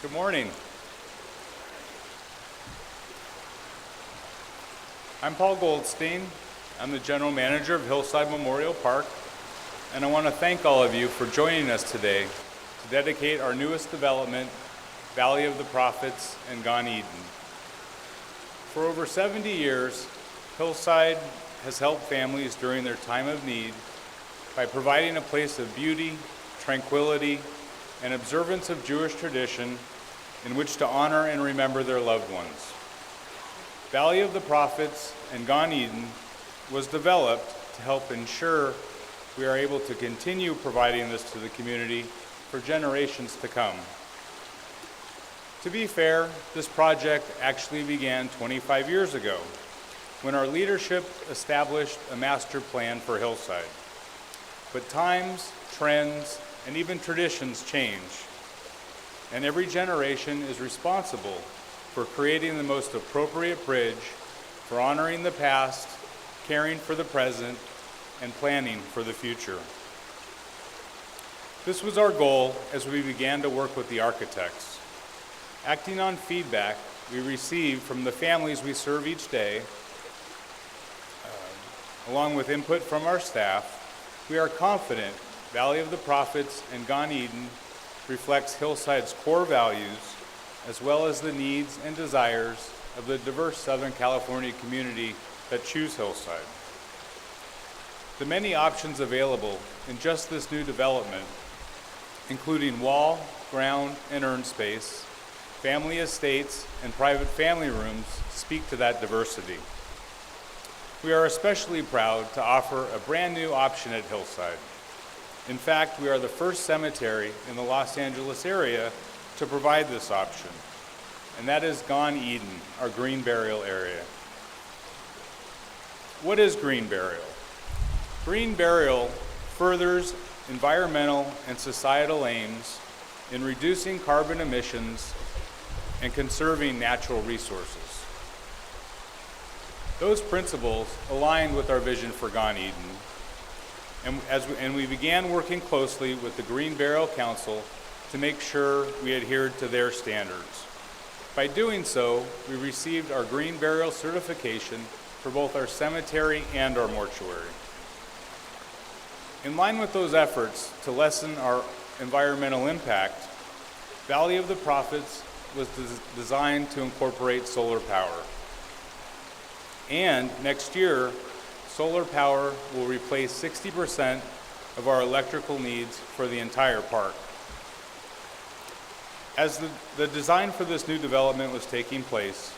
Good morning. I'm Paul Goldstein. I'm the general manager of Hillside Memorial Park, and I want to thank all of you for joining us today to dedicate our newest development, Valley of the Prophets and Gan Eden. For over 70 years, Hillside has helped families during their time of need by providing a place of beauty, tranquility, and observance of Jewish tradition in which to honor and remember their loved ones. Valley of the Prophets and Gan Eden was developed to help ensure we are able to continue providing this to the community for generations to come. To be fair, this project actually began 25 years ago when our leadership established a master plan for Hillside. But times, trends, and even traditions change, and every generation is responsible for creating the most appropriate bridge for honoring the past, caring for the present, and planning for the future. This was our goal as we began to work with the architects. Acting on feedback we received from the families we serve each day, along with input from our staff, we are confident Valley of the Prophets and Gan Eden reflects Hillside's core values, as well as the needs and desires of the diverse Southern California community that choose Hillside. The many options available in just this new development, including wall, ground, and urn space, family estates, and private family rooms, speak to that diversity. We are especially proud to offer a brand new option at Hillside. In fact, we are the first cemetery in the Los Angeles area to provide this option, and that is Gan Eden, our green burial area. What is green burial? Green burial furthers environmental and societal aims in reducing carbon emissions and conserving natural resources. Those principles align with our vision for Gan Eden, and we began working closely with the Green Burial Council to make sure we adhered to their standards. By doing so, we received our green burial certification for both our cemetery and our mortuary. In line with those efforts to lessen our environmental impact, Valley of the Prophets was designed to incorporate solar power. And next year, solar power will replace 60% of our electrical needs for the entire park. As the design for this new development was taking place,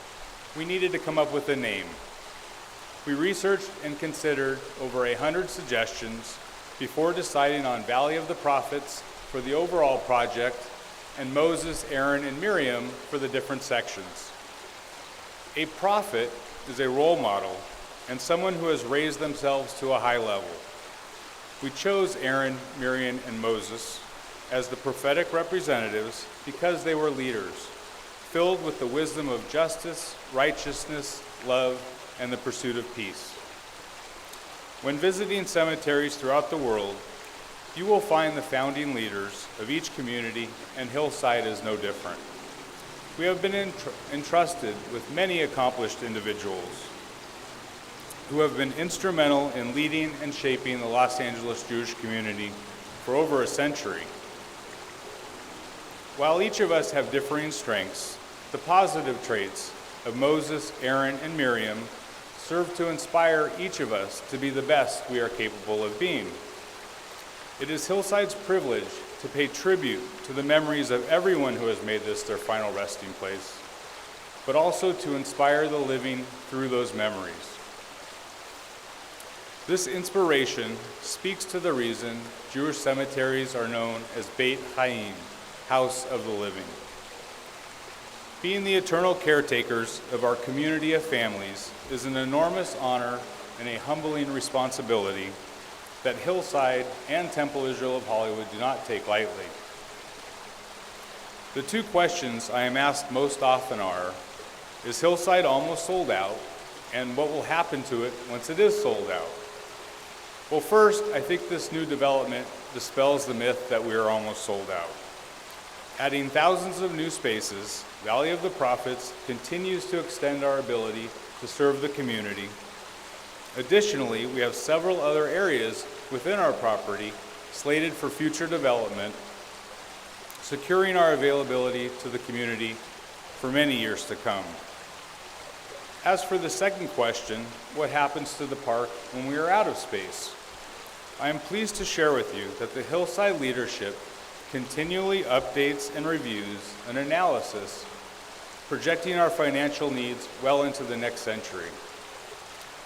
we needed to come up with a name. We researched and considered over 100 suggestions before deciding on Valley of the Prophets for the overall project and Moses, Aaron, and Miriam for the different sections. A prophet is a role model and someone who has raised themselves to a high level. We chose Aaron, Miriam, and Moses as the prophetic representatives because they were leaders, filled with the wisdom of justice, righteousness, love, and the pursuit of peace. When visiting cemeteries throughout the world, you will find the founding leaders of each community, and Hillside is no different. We have been entrusted with many accomplished individuals who have been instrumental in leading and shaping the Los Angeles Jewish community for over a century. While each of us have differing strengths, the positive traits of Moses, Aaron, and Miriam serve to inspire each of us to be the best we are capable of being. It is Hillside's privilege to pay tribute to the memories of everyone who has made this their final resting place, but also to inspire the living through those memories. This inspiration speaks to the reason Jewish cemeteries are known as Beit Chaim, House of the Living. Being the eternal caretakers of our community of families is an enormous honor and a humbling responsibility that Hillside and Temple Israel of Hollywood do not take lightly. The two questions I am asked most often are, is Hillside almost sold out? And what will happen to it once it is sold out? Well, first, I think this new development dispels the myth that we are almost sold out. Adding thousands of new spaces, Valley of the Prophets continues to extend our ability to serve the community. Additionally, we have several other areas within our property slated for future development, securing our availability to the community for many years to come. As for the second question, what happens to the park when we are out of space? I am pleased to share with you that the Hillside leadership continually updates and reviews an analysis projecting our financial needs well into the next century.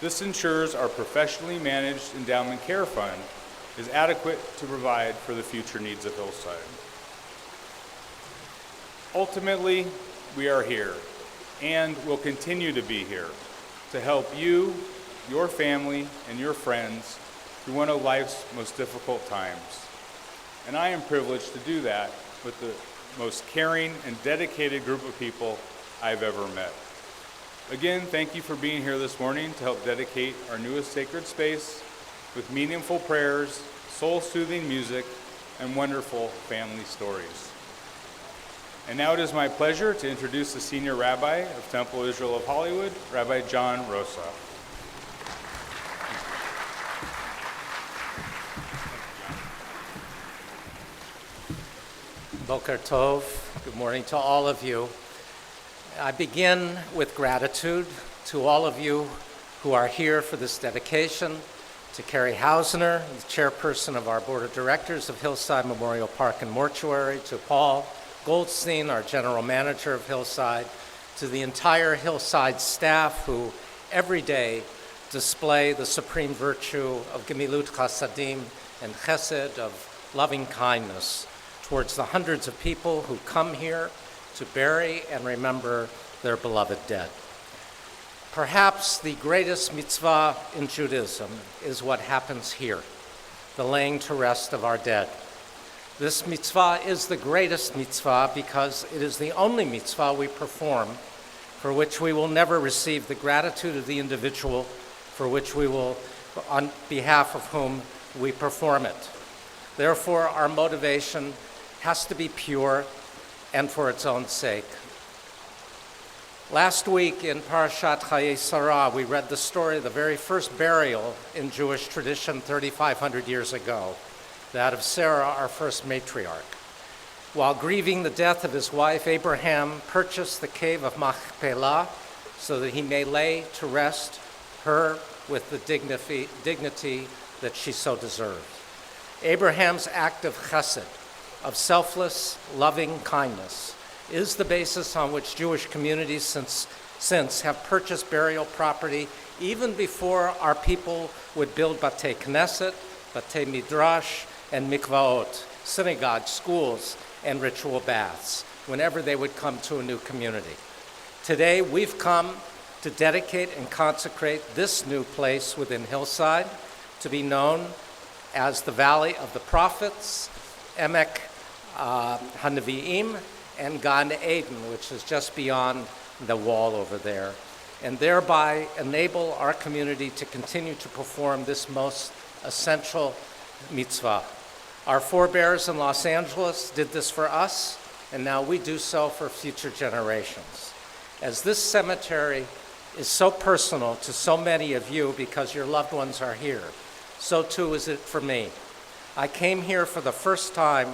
This ensures our professionally managed endowment care fund is adequate to provide for the future needs of Hillside. Ultimately, we are here and will continue to be here to help you, your family, and your friends through one of life's most difficult times. And I am privileged to do that with the most caring and dedicated group of people I've ever met. Again, thank you for being here this morning to help dedicate our newest sacred space with meaningful prayers, soul-soothing music, and wonderful family stories. And now it is my pleasure to introduce the Senior Rabbi of Temple Israel of Hollywood, Rabbi John Rosa. Boker Tov, good morning to all of you. I begin with gratitude to all of you who are here for this dedication, to Carrie Hausner, the chairperson of our board of directors of Hillside Memorial Park and Mortuary, to Paul Goldstein, our general manager of Hillside, to the entire Hillside staff who every day display the supreme virtue of Gemilut Chasadim and Chesed, of loving kindness towards the hundreds of people who come here to bury and remember their beloved dead. Perhaps the greatest mitzvah in Judaism is what happens here, the laying to rest of our dead. This mitzvah is the greatest mitzvah because it is the only mitzvah we perform for which we will never receive the gratitude of the individual for which we will, on behalf of whom we perform it. Therefore, our motivation has to be pure and for its own sake. Last week in Parashat Chayei Sarah, we read the story of the very first burial in Jewish tradition 3,500 years ago, that of Sarah, our first matriarch. While grieving the death of his wife, Abraham purchased the cave of Machpelah so that he may lay to rest her with the dignity that she so deserved. Abraham's act of chesed, of selfless, loving kindness, is the basis on which Jewish communities since have purchased burial property even before our people would build Batei Knesset, Batei Midrash, and mikvaot, synagogues, schools, and ritual baths, whenever they would come to a new community. Today, we've come to dedicate and consecrate this new place within Hillside to be known as the Valley of the Prophets, Emek HaNevi'im, and Gan Eden, which is just beyond the wall over there, and thereby enable our community to continue to perform this most essential mitzvah. Our forebears in Los Angeles did this for us, and now we do so for future generations. As this cemetery is so personal to so many of you because your loved ones are here, so too is it for me. I came here for the first time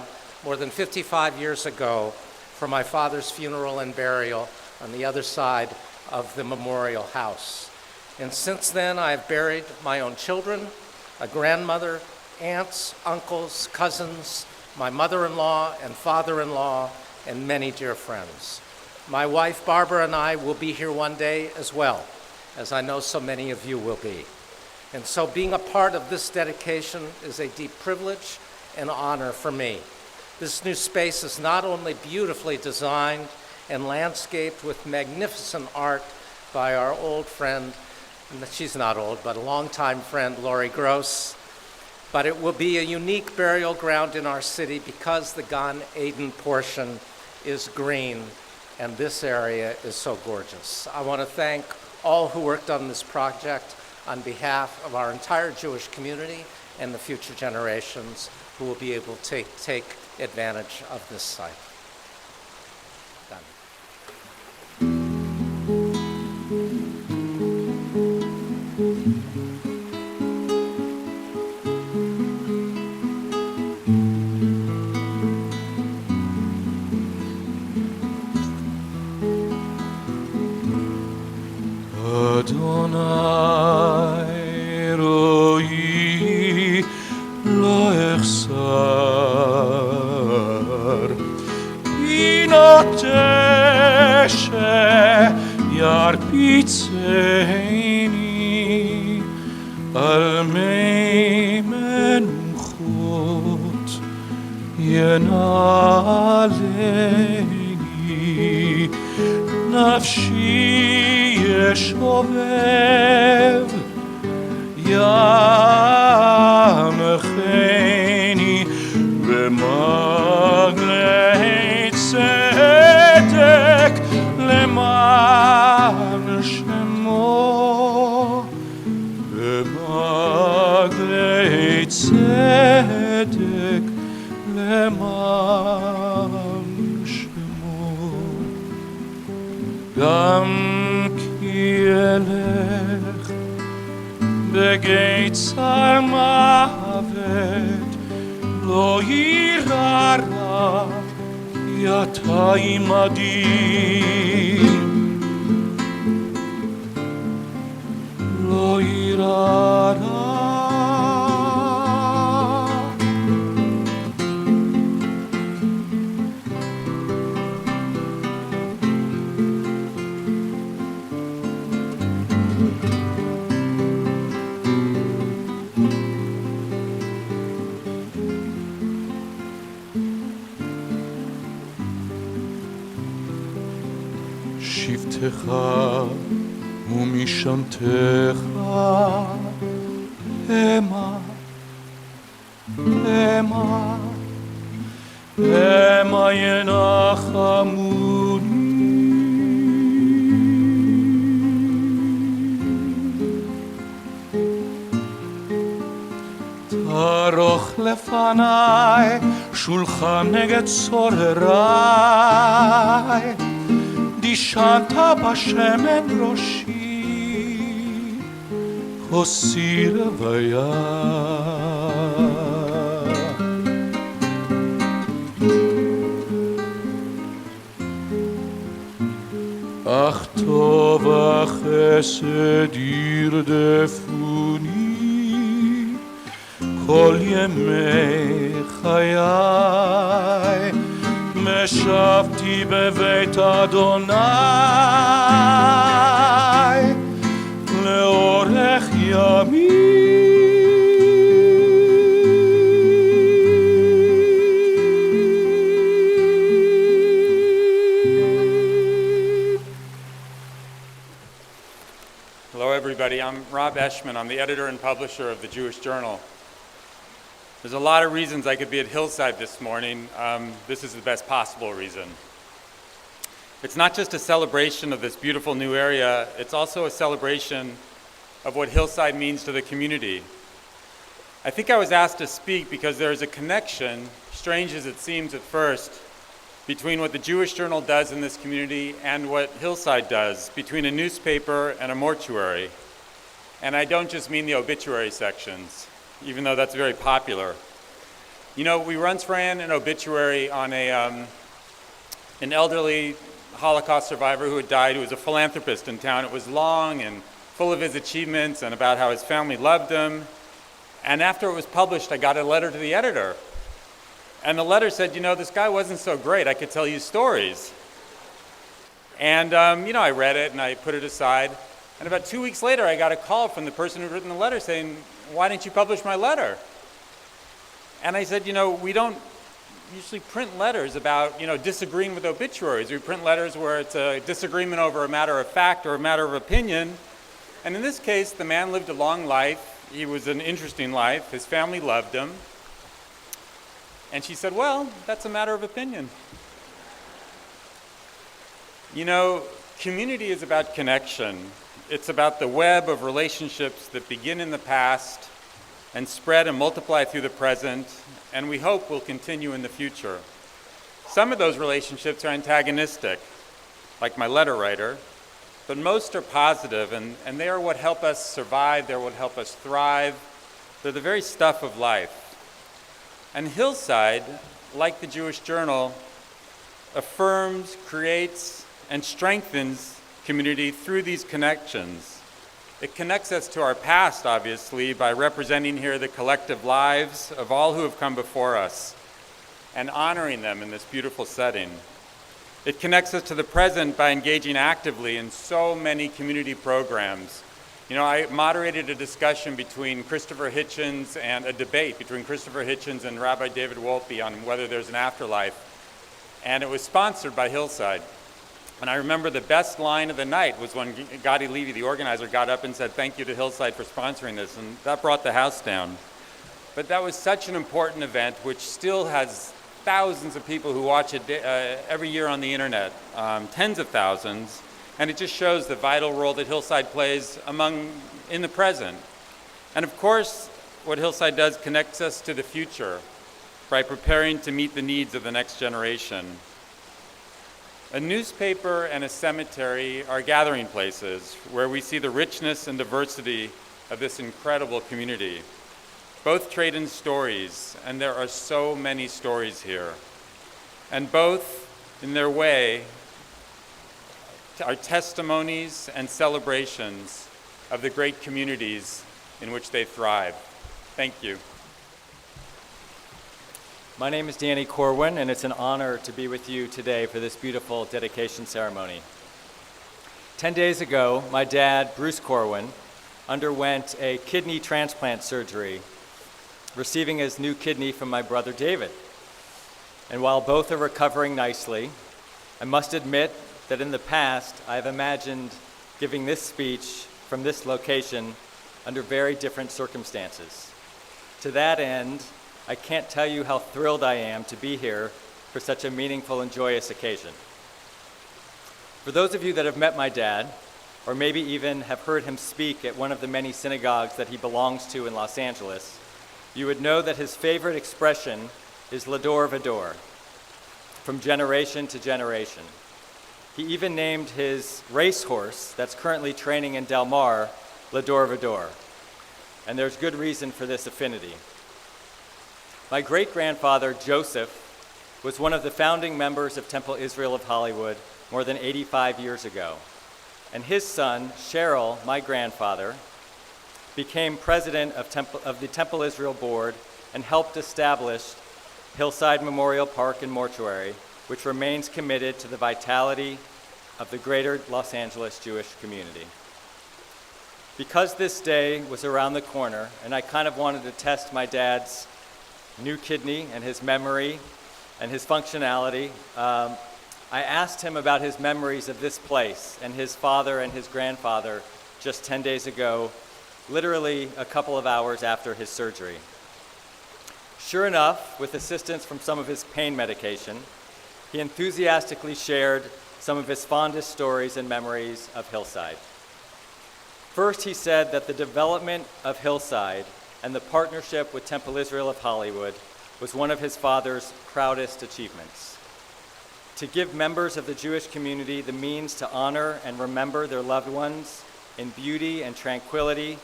more than 55 years ago for my father's funeral and burial on the other side of the memorial house. And since then, I've buried my own children, a grandmother, aunts, uncles, cousins, my mother-in-law and father-in-law, and many dear friends. My wife, Barbara, and I will be here one day as well, as I know so many of you will be. And so being a part of this dedication is a deep privilege and honor for me. This new space is not only beautifully designed and landscaped with magnificent art by our old friend, she's not old, but a longtime friend, Laurie Gross, but it will be a unique burial ground in our city because the Gan Eden portion is green and this area is so gorgeous. I want to thank all who worked on this project on behalf of our entire Jewish community and the future generations who will be able to take advantage of this site. Adonai Roi lo echsar Inateshe yarpitzeini Al mei menuchot ינעלני נפשי ישובב ינחני במגלי צדק למען שמו במגלי צדק למען שמו גם כי אלך בגיא מוות לא יירא רע כי אתה עמדי לא יירא רע שבטך ומשענתך המה המה המה ינחמוני תערוך לפניי שולחן נגד צורריי דישנת בשמן ראשי, כוסי רוויה. אך טוב החסד ירדפוני, כל ימי חיי. משבתי בבית אדוני לאורך ימים. Hello, everybody. I'm Rob Eschman. I'm the editor and publisher of the Jewish Journal. There's a lot of reasons I could be at Hillside this morning. This is the best possible reason. It's not just a celebration of this beautiful new area, it's also a celebration of what Hillside means to the community. I think I was asked to speak because there is a connection, strange as it seems at first, between what the Jewish Journal does in this community and what Hillside does, between a newspaper and a mortuary. And I don't just mean the obituary sections, even though that's very popular. You know, we once ran an obituary on an elderly Holocaust survivor who had died, who was a philanthropist in town. It was long and full of his achievements and about how his family loved him. And after it was published, I got a letter to the editor. And the letter said, you know, this guy wasn't so great. I could tell you stories. And, you know, I read it and I put it aside. And about 2 weeks later, I got a call from the person who'd written the letter saying, why didn't you publish my letter? And I said, you know, we don't usually print letters about, you know, disagreeing with obituaries. We print letters where it's a disagreement over a matter of fact or a matter of opinion. And in this case, the man lived a long life. He was an interesting life. His family loved him. And she said, well, that's a matter of opinion. You know, community is about connection. It's about the web of relationships that begin in the past and spread and multiply through the present, and we hope will continue in the future. Some of those relationships are antagonistic, like my letter writer, but most are positive, and they are what help us survive, they're what help us thrive. They're the very stuff of life. And Hillside, like the Jewish Journal, affirms, creates, and strengthens community through these connections. It connects us to our past, obviously, by representing here the collective lives of all who have come before us and honoring them in this beautiful setting. It connects us to the present by engaging actively in so many community programs. You know, I moderated a discussion between Christopher Hitchens and a debate between Christopher Hitchens and Rabbi David Wolpe on whether there's an afterlife. And it was sponsored by Hillside. And I remember the best line of the night was when Gadi Levy, the organizer, got up and said, "Thank you to Hillside for sponsoring this." And that brought the house down. But that was such an important event, which still has thousands of people who watch it every year on the internet, tens of thousands. And it just shows the vital role that Hillside plays in the present. And of course, what Hillside does connects us to the future by preparing to meet the needs of the next generation. A newspaper and a cemetery are gathering places where we see the richness and diversity of this incredible community. Both trade in stories, and there are so many stories here. And both, in their way, are testimonies and celebrations of the great communities in which they thrive. Thank you. My name is Danny Corwin, and it's an honor to be with you today for this beautiful dedication ceremony. 10 days ago, my dad, Bruce Corwin, underwent a kidney transplant surgery, receiving his new kidney from my brother David. And while both are recovering nicely, I must admit that in the past, I've imagined giving this speech from this location under very different circumstances. To that end, I can't tell you how thrilled I am to be here for such a meaningful and joyous occasion. For those of you that have met my dad, or maybe even have heard him speak at one of the many synagogues that he belongs to in Los Angeles, you would know that his favorite expression is Lador Vador, from generation to generation. He even named his racehorse that's currently training in Del Mar, Lador Vador. And there's good reason for this affinity. My great-grandfather, Joseph, was one of the founding members of Temple Israel of Hollywood more than 85 years ago. And his son, Cheryl, my grandfather, became president of the Temple Israel Board and helped establish Hillside Memorial Park and Mortuary, which remains committed to the vitality of the greater Los Angeles Jewish community. Because this day was around the corner, and I kind of wanted to test my dad's new kidney and his memory and his functionality, I asked him about his memories of this place and his father and his grandfather just 10 days ago, literally a couple of hours after his surgery. Sure enough, with assistance from some of his pain medication, he enthusiastically shared some of his fondest stories and memories of Hillside. First, he said that the development of Hillside and the partnership with Temple Israel of Hollywood was one of his father's proudest achievements. To give members of the Jewish community the means to honor and remember their loved ones in beauty and tranquility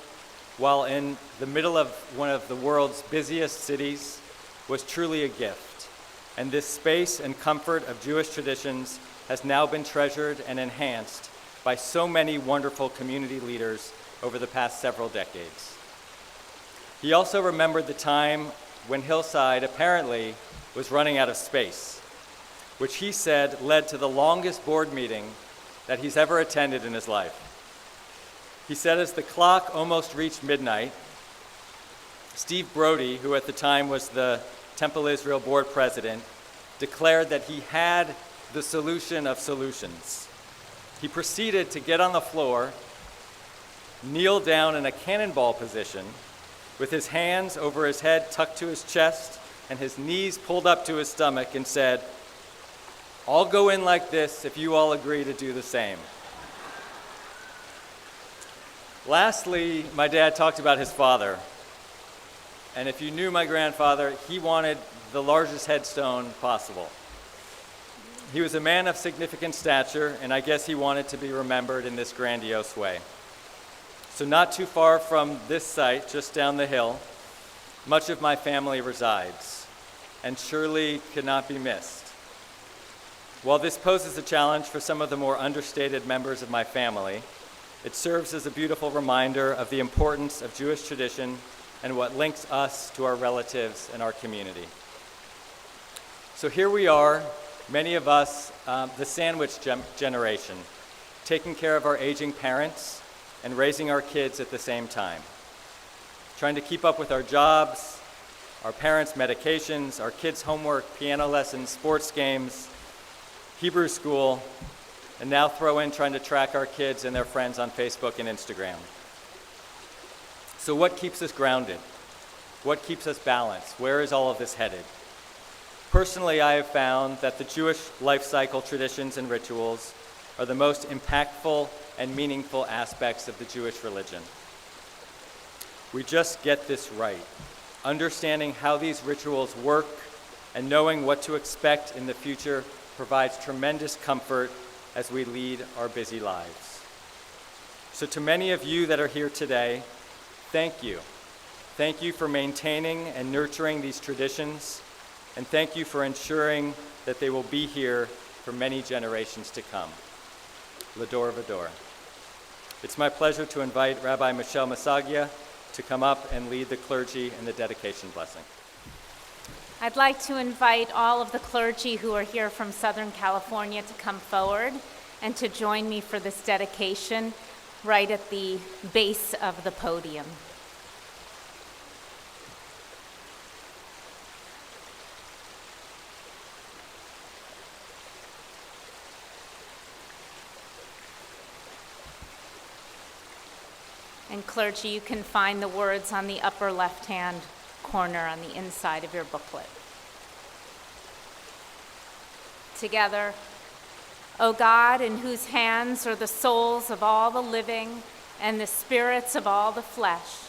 while in the middle of one of the world's busiest cities was truly a gift. And this space and comfort of Jewish traditions has now been treasured and enhanced by so many wonderful community leaders over the past several decades. He also remembered the time when Hillside apparently was running out of space, which he said led to the longest board meeting that he's ever attended in his life. He said as the clock almost reached midnight, Steve Brody, who at the time was the Temple Israel board president, declared that he had the solution of solutions. He proceeded to get on the floor, kneel down in a cannonball position, with his hands over his head tucked to his chest and his knees pulled up to his stomach, and said, "I'll go in like this if you all agree to do the same." Lastly, my dad talked about his father. And if you knew my grandfather, he wanted the largest headstone possible. He was a man of significant stature, and I guess he wanted to be remembered in this grandiose way. So not too far from this site, just down the hill, much of my family resides, and surely cannot be missed. While this poses a challenge for some of the more understated members of my family, it serves as a beautiful reminder of the importance of Jewish tradition and what links us to our relatives and our community. So here we are, many of us, the sandwich generation, taking care of our aging parents and raising our kids at the same time, trying to keep up with our jobs, our parents' medications, our kids' homework, piano lessons, sports games, Hebrew school, and now throw in trying to track our kids and their friends on Facebook and Instagram. So what keeps us grounded? What keeps us balanced? Where is all of this headed? Personally, I have found that the Jewish life cycle traditions and rituals are the most impactful and meaningful aspects of the Jewish religion. We just get this right. Understanding how these rituals work and knowing what to expect in the future provides tremendous comfort as we lead our busy lives. So to many of you that are here today, thank you. Thank you for maintaining and nurturing these traditions, and thank you for ensuring that they will be here for many generations to come. L'Ador V'Ador. It's my pleasure to invite Rabbi Michelle Masagia to come up and lead the clergy in the dedication blessing. I'd like to invite all of the clergy who are here from Southern California to come forward and to join me for this dedication right at the base of the podium. And clergy, you can find the words on the upper left-hand corner on the inside of your booklet. Together, O God, in whose hands are the souls of all the living and the spirits of all the flesh,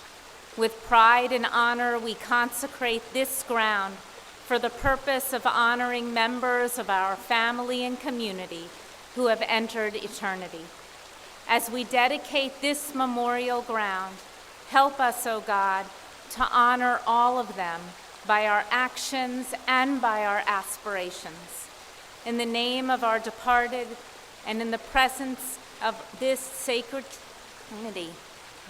with pride and honor we consecrate this ground for the purpose of honoring members of our family and community who have entered eternity. As we dedicate this memorial ground, help us, O God, to honor all of them by our actions and by our aspirations. In the name of our departed and in the presence of this sacred Trinity,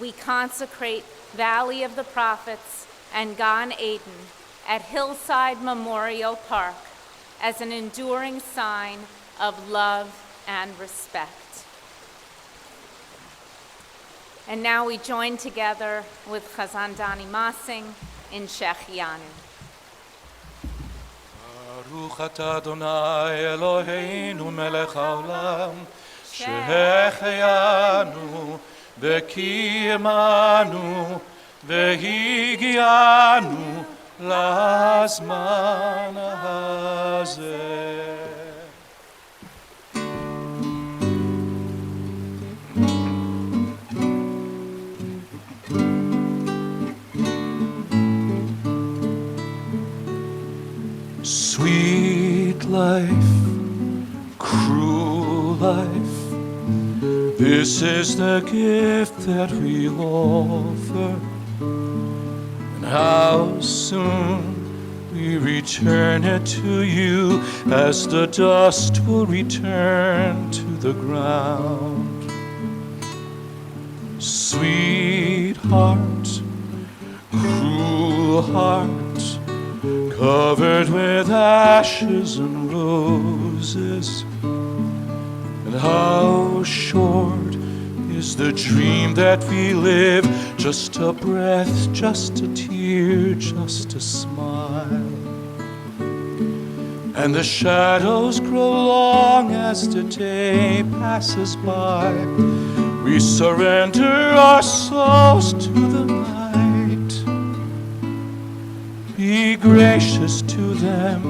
we consecrate Valley of the Prophets and Gan Eden at Hillside Memorial Park as an enduring sign of love and respect. And now we join together with Chazan Dani Masing in Shechianu. Baruch atah Adonai Eloheinu melech haolam, שהחיינו וקיימנו והגיענו לזמן הזה. Sweet life, cruel life, this is the gift that we offer, and how soon we return it to you as the dust will return to the ground. Sweetheart, cruel heart, covered with ashes and roses, and how short is the dream that we live, just a breath, just a tear, just a smile. And the shadows grow long as the day passes by. We surrender our souls to the night. Be gracious to them,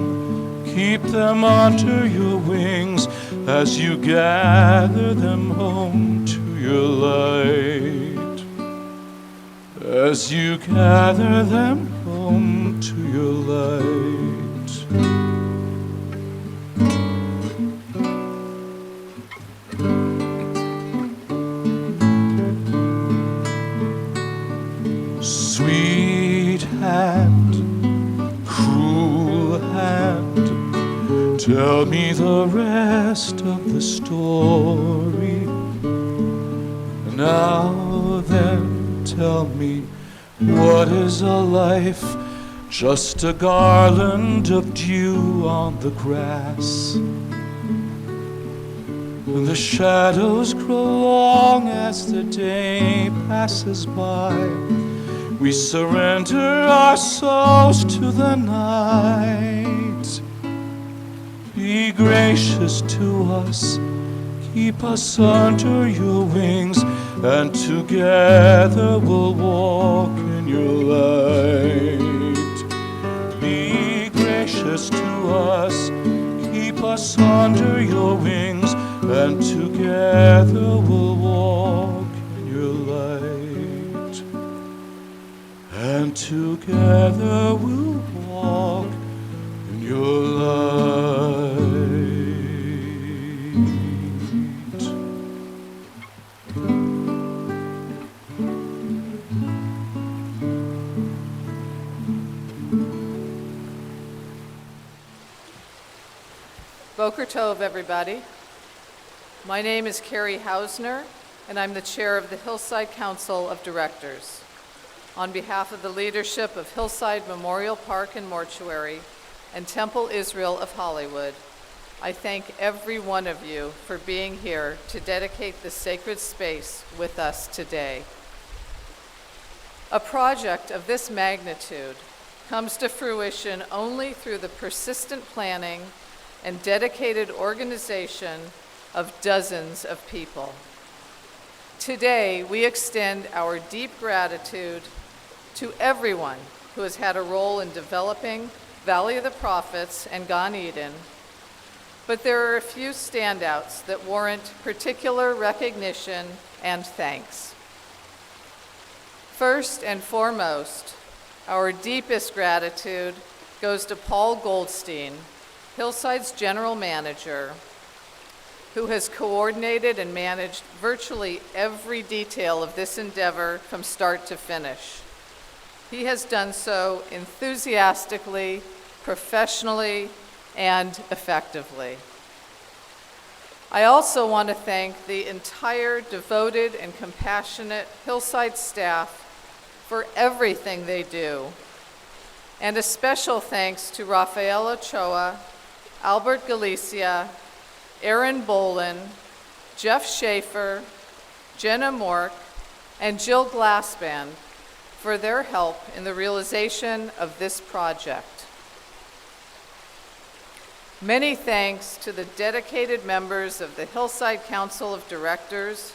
keep them under your wings as you gather them home to your light. As you gather them home to your light. Sweet hand, cruel hand, tell me the rest of the story. Now then, tell me, what is a life? Just a garland of dew on the grass. The shadows grow long as the day passes by. We surrender our souls to the night. Be gracious to us, keep us under your wings, and together we'll walk in your light. Be gracious to us, keep us under your wings, and together we'll walk in your light. And together we'll walk in your light. Boker Tov, everybody. My name is Carrie Hausner, and I'm the chair of the Hillside Council of Directors. On behalf of the leadership of Hillside Memorial Park and Mortuary and Temple Israel of Hollywood, I thank every one of you for being here to dedicate this sacred space with us today. A project of this magnitude comes to fruition only through the persistent planning and dedicated organization of dozens of people. Today, we extend our deep gratitude to everyone who has had a role in developing Valley of the Prophets and Gan Eden, but there are a few standouts that warrant particular recognition and thanks. First and foremost, our deepest gratitude goes to Paul Goldstein, Hillside's general manager, who has coordinated and managed virtually every detail of this endeavor from start to finish. He has done so enthusiastically, professionally, and effectively. I also want to thank the entire devoted and compassionate Hillside staff for everything they do, and a special thanks to Rafael Ochoa, Albert Galicia, Aaron Bolin, Jeff Schaefer, Jenna Mork, and Jill Glassband for their help in the realization of this project. Many thanks to the dedicated members of the Hillside Council of Directors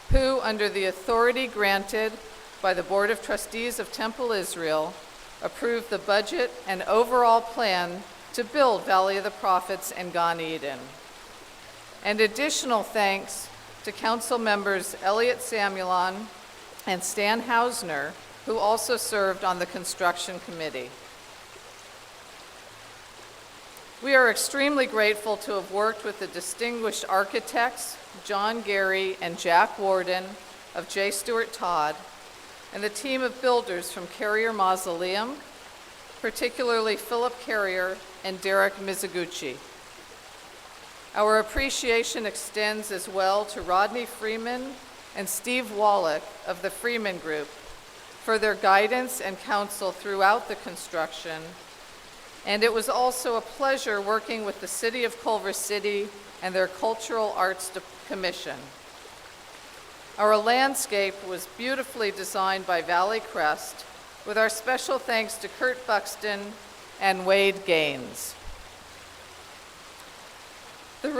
who, under the authority granted by the Board of Trustees of Temple Israel, approved the budget and overall plan to build Valley of the Prophets and Gan Eden. And additional thanks to Council members Elliot Samuelon and Stan Hausner, who also served on the construction committee. We are extremely grateful to have worked with the distinguished architects, John Gary and Jack Warden of J. Stewart Todd, and the team of builders from Carrier Mausoleum, particularly Philip Carrier and Derek Mizuguchi. Our appreciation extends as well to Rodney Freeman and Steve Wallach of the Freeman Group for their guidance and counsel throughout the construction. And it was also a pleasure working with the City of Culver City and their Cultural Arts Commission. Our landscape was beautifully designed by Valley Crest, with our special thanks to Kurt Buxton and Wade Gaines. The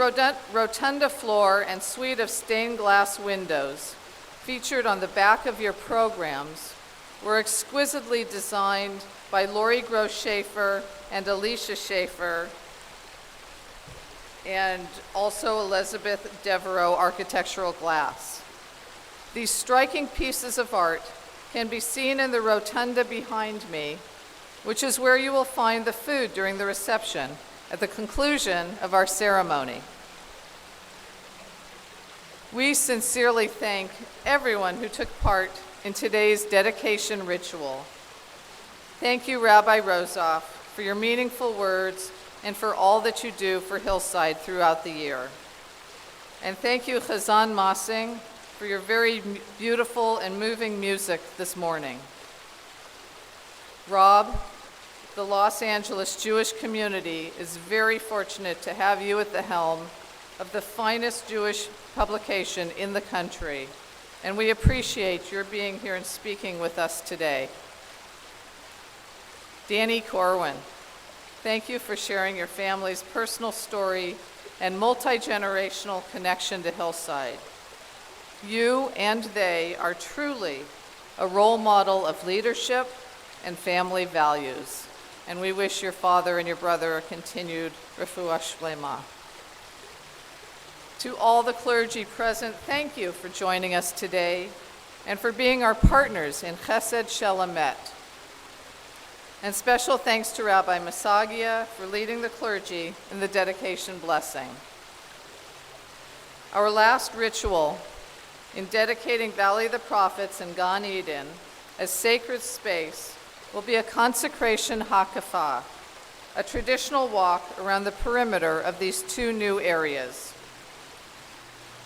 rotunda floor and suite of stained glass windows featured on the back of your programs were exquisitely designed by Lori Gross Schaefer and Alicia Schaefer, and also Elizabeth Devereaux Architectural Glass. These striking pieces of art can be seen in the rotunda behind me, which is where you will find the food during the reception at the conclusion of our ceremony. We sincerely thank everyone who took part in today's dedication ritual. Thank you, Rabbi Rozoff, for your meaningful words and for all that you do for Hillside throughout the year. And thank you, Chazan Mossing, for your very beautiful and moving music this morning. Rob, the Los Angeles Jewish community is very fortunate to have you at the helm of the finest Jewish publication in the country, and we appreciate your being here and speaking with us today. Danny Corwin, thank you for sharing your family's personal story and multi-generational connection to Hillside. You and they are truly a role model of leadership and family values, and we wish your father and your brother a continued refuah shlema. To all the clergy present, thank you for joining us today and for being our partners in Chesed Shel Emet. And special thanks to Rabbi Masagia for leading the clergy in the dedication blessing. Our last ritual in dedicating Valley of the Prophets and Gan Eden as sacred space will be a consecration hakafah, a traditional walk around the perimeter of these two new areas.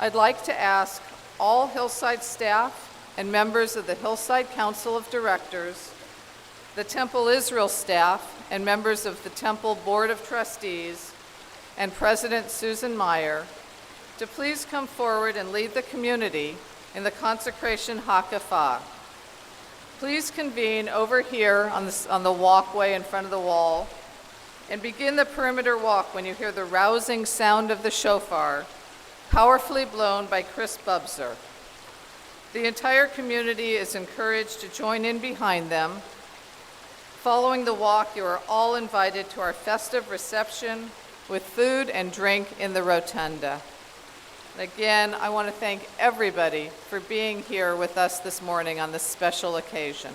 I'd like to ask all Hillside staff and members of the Hillside Council of Directors, the Temple Israel staff and members of the Temple Board of Trustees, and President Susan Meyer to please come forward and lead the community in the consecration hakafah. Please convene over here on the walkway in front of the wall and begin the perimeter walk when you hear the rousing sound of the shofar, powerfully blown by Chris Bubzer. The entire community is encouraged to join in behind them. Following the walk, you are all invited to our festive reception with food and drink in the rotunda. Again, I want to thank everybody for being here with us this morning on this special occasion.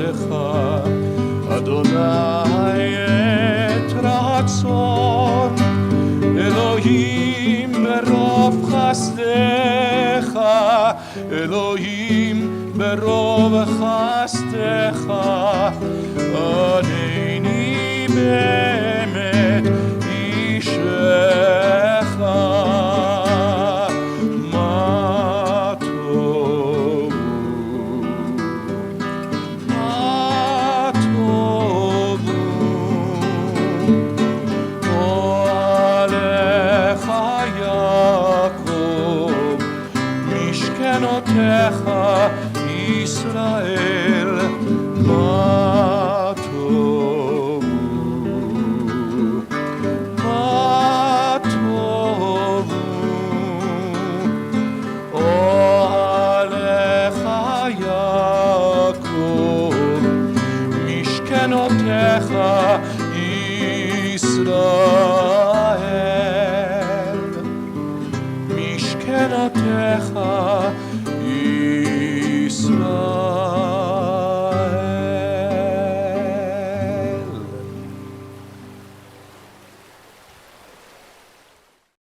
לך, אדוני את רצון, אלוהים ברוב חסדך, אלוהים ברוב חסדך, ענני באמת אישך. מה טוב, מה טוב, אוהליך יעקב, משכנותיך ישראל, מה טוב, מה טוב, אוהליך יעקב, משכנותיך ישראל, משכנותיך